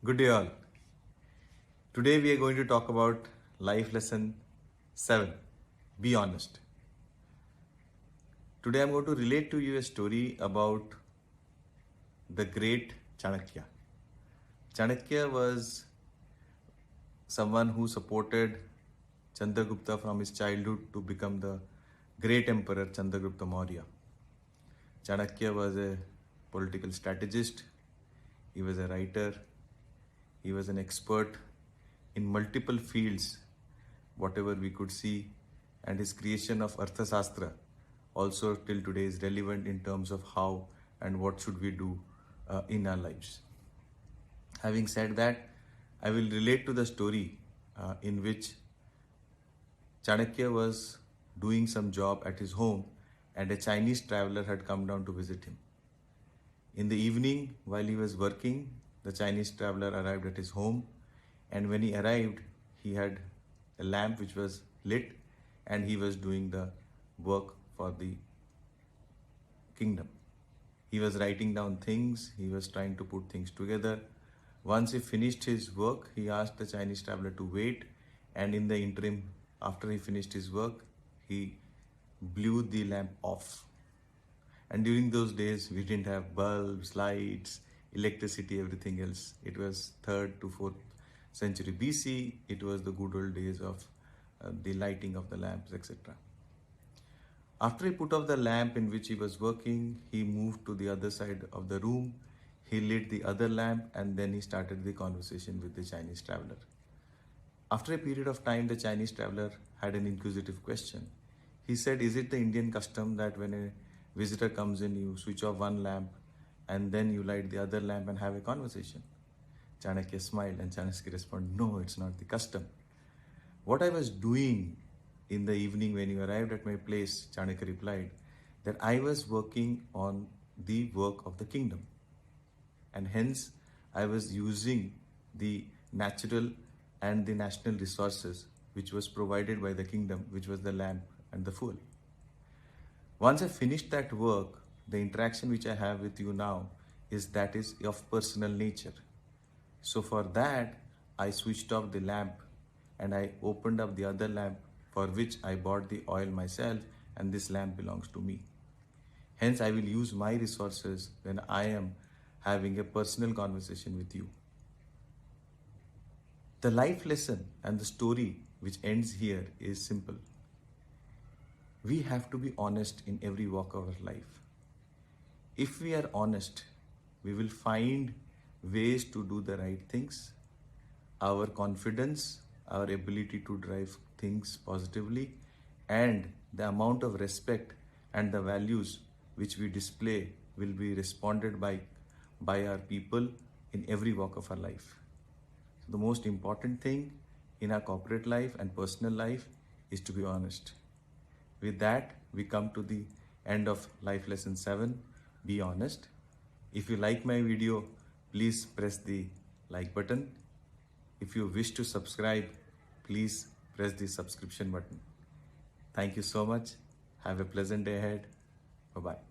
Good day, all. Today we are going to talk about life lesson 7. Be honest. Today I'm going to relate to you a story about the great Chanakya. Chanakya was someone who supported Chandragupta from his childhood to become the great emperor Chandragupta Maurya. Chanakya was a political strategist, he was a writer, he was an expert in multiple fields, whatever we could see, and his creation of Arthasastra also till today is relevant in terms of how and what should we do in our lives. Having said that, I will relate to the story in which Chanakya was doing some job at his home and a Chinese traveler had come down to visit him. In the evening, while he was working, the Chinese traveler arrived at his home, and when he arrived, he had a lamp which was lit and he was doing the work for the kingdom. He was writing down things, he was trying to put things together. Once he finished his work, he asked the Chinese traveler to wait, and in the interim, after he finished his work, he blew the lamp off. And during those days, we didn't have bulbs, lights, electricity, everything else. It was 3rd to 4th century BC. It was the good old days of the lighting of the lamps, etc. After he put off the lamp in which he was working, he moved to the other side of the room. He lit the other lamp, and then he started the conversation with the Chinese traveler. After a period of time, the Chinese traveler had an inquisitive question. He said, "Is it the Indian custom that when a visitor comes in, you switch off one lamp and then you light the other lamp and have a conversation?" Chanakya smiled and Chanakya responded, "No, it's not the custom. What I was doing in the evening when you arrived at my place," Chanakya replied, "that I was working on the work of the kingdom. And hence I was using the natural and the national resources which was provided by the kingdom, which was the lamp and the fuel. Once I finished that work, the interaction which I have with you now is of personal nature. So for that, I switched off the lamp and I opened up the other lamp for which I bought the oil myself, and this lamp belongs to me. Hence, I will use my resources when I am having a personal conversation with you." The life lesson and the story which ends here is simple. We have to be honest in every walk of our life. If we are honest, we will find ways to do the right things. Our confidence, our ability to drive things positively, and the amount of respect and the values which we display will be responded by our people in every walk of our life. So the most important thing in our corporate life and personal life is to be honest. With that, we come to the end of life lesson 7. Be honest. If you like my video, please press the like button. If you wish to subscribe, please press the subscription button. Thank you so much. Have a pleasant day ahead. Bye-bye.